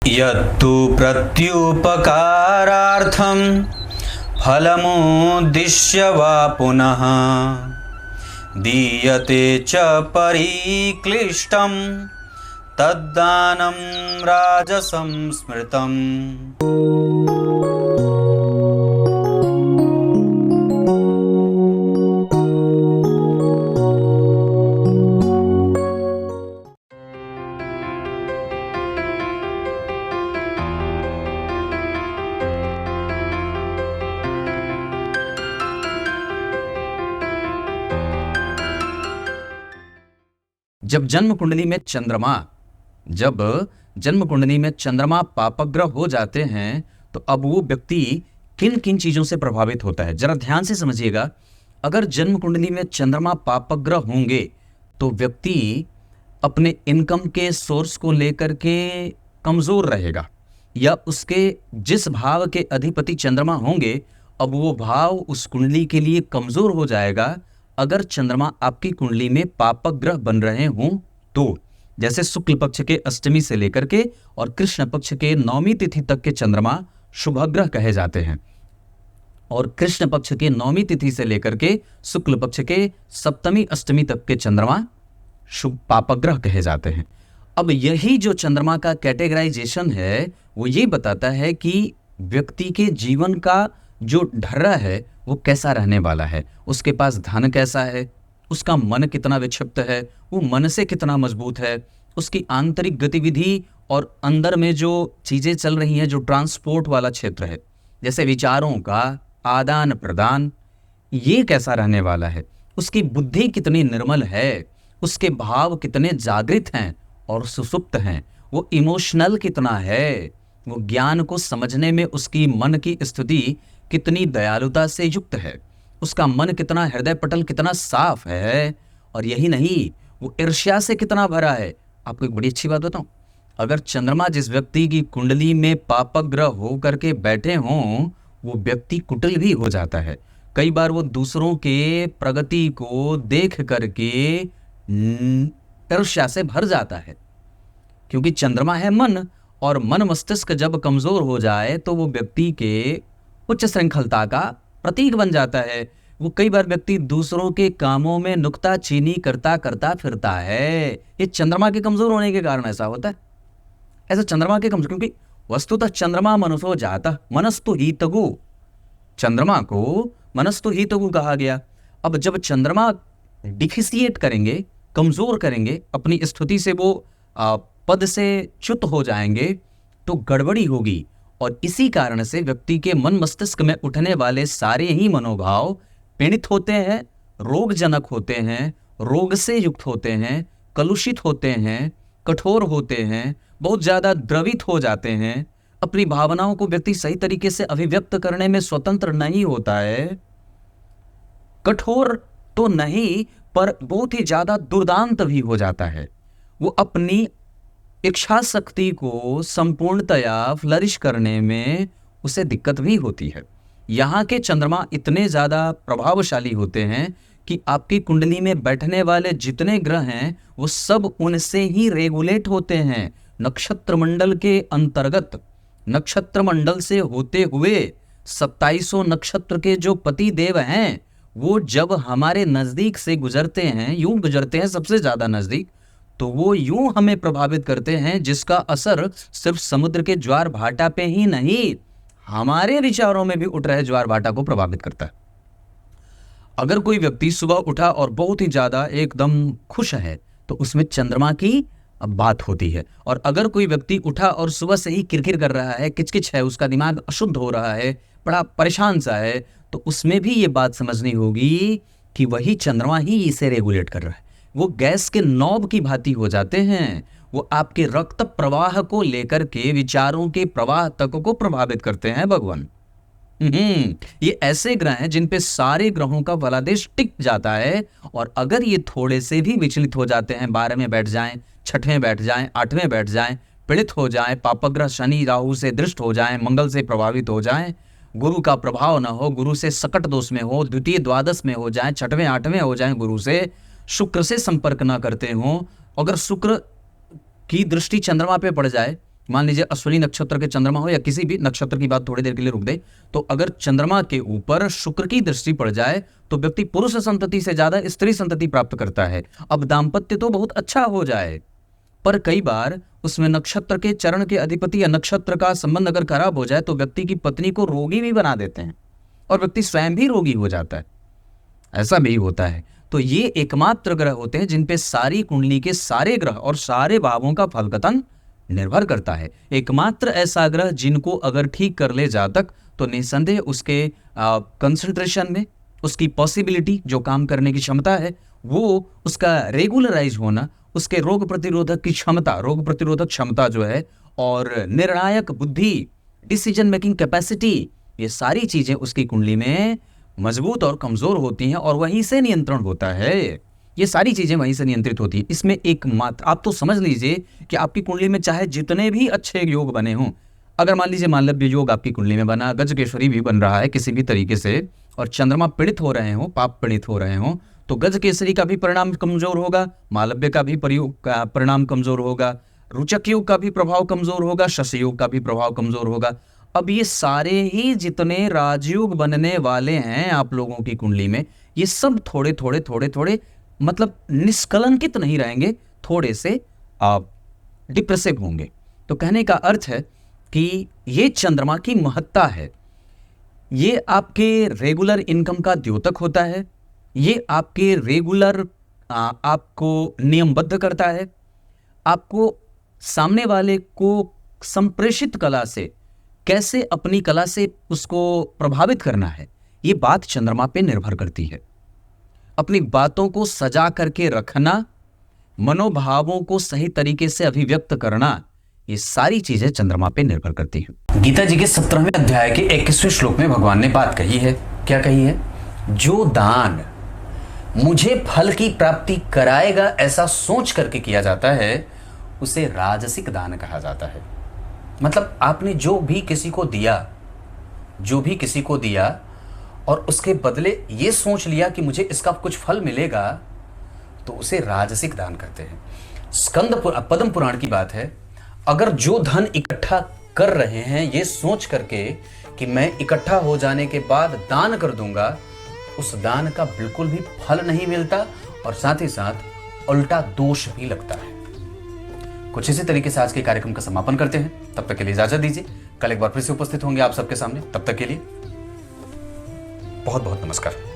यत्तु प्रत्युपकारार्थं फलमुद्दिश्य वा पुनः दीयते च परिक्लिष्टं तद्दानं राजसं स्मृतम्। जब जन्म कुंडली में चंद्रमा पापग्रह हो जाते हैं तो अब वो व्यक्ति किन किन चीजों से प्रभावित होता है, जरा ध्यान से समझिएगा। अगर जन्म कुंडली में चंद्रमा पापग्रह होंगे तो व्यक्ति अपने इनकम के सोर्स को लेकर के कमजोर रहेगा, या उसके जिस भाव के अधिपति चंद्रमा होंगे अब वो भाव उस कुंडली के लिए कमजोर हो जाएगा। अगर चंद्रमा आपकी कुंडली में पापग्रह बन रहे हों तो, जैसे शुक्ल पक्ष के अष्टमी से लेकर के और कृष्ण पक्ष के नौमी तिथि तक के चंद्रमा शुभग्रह कहे जाते हैं, और कृष्ण पक्ष के नौमी तिथि से लेकर के शुक्ल पक्ष के सप्तमी अष्टमी तक के चंद्रमा शुभ पापग्रह कहे जाते हैं। अब यही जो चंद्रमा का कैटेगराइजेशन है वो ये बताता है कि व्यक्ति के जीवन का जो ढर्रा है वो कैसा रहने वाला है, उसके पास धन कैसा है, उसका मन कितना विक्षिप्त है, वो मन से कितना मजबूत है, उसकी आंतरिक गतिविधि और अंदर में जो चीजें चल रही हैं, जो ट्रांसपोर्ट वाला क्षेत्र है, जैसे विचारों का आदान प्रदान, ये कैसा रहने वाला है, उसकी बुद्धि कितनी निर्मल है, उसके भाव कितने जागृत हैं और सुसुप्त हैं, वो इमोशनल कितना है, वो ज्ञान को समझने में उसकी मन की स्थिति कितनी दयालुता से युक्त है, उसका मन कितना हृदय पटल कितना साफ है, और यही नहीं वो ईर्ष्या से कितना भरा है। आपको एक बड़ी अच्छी बात बताऊं, अगर चंद्रमा जिस व्यक्ति की कुंडली में पापग्रह हो करके बैठे हों वो व्यक्ति कुटिल भी हो जाता है। कई बार वो दूसरों के प्रगति को देख करके ईर्ष्या से भर जाता है, क्योंकि चंद्रमा है मन, और मन मस्तिष्क जब कमजोर हो जाए तो वो व्यक्ति के उच्च श्रृंखलता का प्रतीक बन जाता है। वो कई बार व्यक्ति दूसरों के कामों में नुक्ताचीनी करता करता फिरता है, ये चंद्रमा के कमजोर होने के कारण ऐसा होता है। ऐसा चंद्रमा के कमजोर, क्योंकि वस्तुतः चंद्रमा मनुष्यो जाता मनस्तु हितगु, चंद्रमा को मनस्तु हितगु कहा गया। अब जब चंद्रमा डिफिशिएट करेंगे, कमजोर करेंगे, अपनी स्थिति से वो पद से च्युत हो जाएंगे तो गड़बड़ी होगी, और इसी कारण से व्यक्ति के मन मस्तिष्क में उठने वाले सारे ही मनोभाव पीड़ित होते हैं, रोगजनक होते हैं, रोग से युक्त होते हैं, कलुषित होते हैं, कठोर होते हैं, बहुत ज्यादा द्रवित हो जाते हैं। अपनी भावनाओं को व्यक्ति सही तरीके से अभिव्यक्त करने में स्वतंत्र नहीं होता है, कठोर तो नहीं पर बहुत ही ज्यादा दुर्दांत भी हो जाता है। वो अपनी इच्छा शक्ति को संपूर्णतया फ्लरिश करने में उसे दिक्कत भी होती है। यहाँ के चंद्रमा इतने ज़्यादा प्रभावशाली होते हैं कि आपकी कुंडली में बैठने वाले जितने ग्रह हैं वो सब उनसे ही रेगुलेट होते हैं। नक्षत्र मंडल के अंतर्गत, नक्षत्र मंडल से होते हुए 2700 नक्षत्र के जो पति देव हैं वो जब हमारे नज़दीक से गुजरते हैं, यूं गुजरते हैं सबसे ज़्यादा नज़दीक, तो वो यूं हमें प्रभावित करते हैं जिसका असर सिर्फ समुद्र के ज्वार भाटा पे ही नहीं, हमारे विचारों में भी उठ रहे ज्वार भाटा को प्रभावित करता है। अगर कोई व्यक्ति सुबह उठा और बहुत ही ज्यादा एकदम खुश है तो उसमें चंद्रमा की बात होती है, और अगर कोई व्यक्ति उठा और सुबह से ही किरकिर कर रहा है, किचकिच है, उसका दिमाग अशुद्ध हो रहा है, बड़ा परेशान सा है, तो उसमें भी ये बात समझनी होगी कि वही चंद्रमा ही इसे रेगुलेट कर रहा है। वो गैस के नॉब की भांति हो जाते हैं, वो आपके रक्त प्रवाह को लेकर के विचारों के प्रवाह तक को प्रभावित करते हैं भगवान। ये ऐसे ग्रह हैं जिन पे सारे ग्रहों का फलादेश टिक जाता है, और अगर ये थोड़े से भी विचलित हो जाते हैं, 12 में बैठ जाएं, 6वें बैठ जाएं, 8वें बैठ जाएं, पीड़ित हो जाएं, पापग्रह शनि राहु से दृष्ट हो जाएं, मंगल से प्रभावित हो जाएं, गुरु का प्रभाव न हो, गुरु से सकट दोष में हो, द्वितीय द्वादश में हो जाएं, 6वें 8वें हो जाएं, गुरु से शुक्र से संपर्क न करते हों, अगर शुक्र की दृष्टि चंद्रमा पे पड़ जाए, मान लीजिए अश्विनी नक्षत्र के चंद्रमा हो या किसी भी नक्षत्र की बात थोड़ी देर के लिए रुक दे, तो अगर चंद्रमा के ऊपर शुक्र की दृष्टि पड़ जाए तो व्यक्ति पुरुष संतति से ज्यादा स्त्री संतति प्राप्त करता है। अब दाम्पत्य तो बहुत अच्छा हो जाए, पर कई बार उसमें नक्षत्र के चरण के अधिपति या नक्षत्र का संबंध अगर खराब हो जाए तो व्यक्ति की पत्नी को रोगी भी बना देते हैं और व्यक्ति स्वयं भी रोगी हो जाता है। ऐसा भी होता है। तो ये एकमात्र ग्रह होते हैं जिन पे सारी कुंडली के सारे ग्रह और सारे भावों का फलकथन निर्भर करता है। एकमात्र ऐसा ग्रह जिनको अगर ठीक कर ले जातक तो निसंदेह उसके कंसंट्रेशन में, उसकी पॉसिबिलिटी, जो काम करने की क्षमता है वो उसका रेगुलराइज होना, उसके रोग प्रतिरोधक की क्षमता, रोग प्रतिरोधक क्षमता जो है, और निर्णायक बुद्धि, डिसीजन मेकिंग कैपेसिटी, ये सारी चीजें उसकी कुंडली में मजबूत और कमजोर होती हैं और वहीं से नियंत्रण होता है। ये सारी चीजें वहीं से नियंत्रित होती है। इसमें एकमात्र आप तो समझ लीजिए कि आपकी कुंडली में चाहे जितने भी अच्छे योग बने हों, अगर मान लीजिए मालव्य योग आपकी कुंडली में बना, गजकेश्वरी भी बन रहा है किसी भी तरीके से, और चंद्रमा पीड़ित हो रहे हों, पाप पीड़ित हो रहे हों, तो गजकेसरी का भी परिणाम कमजोर होगा, मालव्य का भी परिणाम कमजोर होगा, रुचक योग का भी प्रभाव कमजोर होगा, शश योग का भी प्रभाव कमजोर होगा। अब ये सारे ही जितने राजयोग बनने वाले हैं आप लोगों की कुंडली में, ये सब थोड़े थोड़े मतलब निष्कलंकित नहीं रहेंगे, थोड़े से डिप्रेसिव होंगे। तो कहने का अर्थ है कि ये चंद्रमा की महत्ता है। ये आपके रेगुलर इनकम का द्योतक होता है, ये आपके रेगुलर आपको नियमबद्ध करता है, आपको सामने वाले को संप्रेषित कला से कैसे अपनी कला से उसको प्रभावित करना है, ये बात चंद्रमा पे निर्भर करती है। अपनी बातों को सजा करके रखना, मनोभावों को सही तरीके से अभिव्यक्त करना, ये सारी चीजें चंद्रमा पे निर्भर करती हैं। गीता जी के 17वें अध्याय के 21वें श्लोक में भगवान ने बात कही है। क्या कही है? जो दान मुझे फल की प्राप्ति कराएगा ऐसा सोच करके किया जाता है उसे राजसिक दान कहा जाता है। मतलब आपने जो भी किसी को दिया और उसके बदले ये सोच लिया कि मुझे इसका कुछ फल मिलेगा, तो उसे राजसिक दान कहते हैं। पद्म पुराण की बात है, अगर जो धन इकट्ठा कर रहे हैं ये सोच करके कि मैं इकट्ठा हो जाने के बाद दान कर दूंगा, उस दान का बिल्कुल भी फल नहीं मिलता और साथ ही साथ उल्टा दोष भी लगता है। कुछ इसी तरीके से आज के कार्यक्रम का समापन करते हैं। तब तक के लिए इजाजत दीजिए। कल एक बार फिर से उपस्थित होंगे आप सबके सामने। तब तक के लिए बहुत बहुत नमस्कार।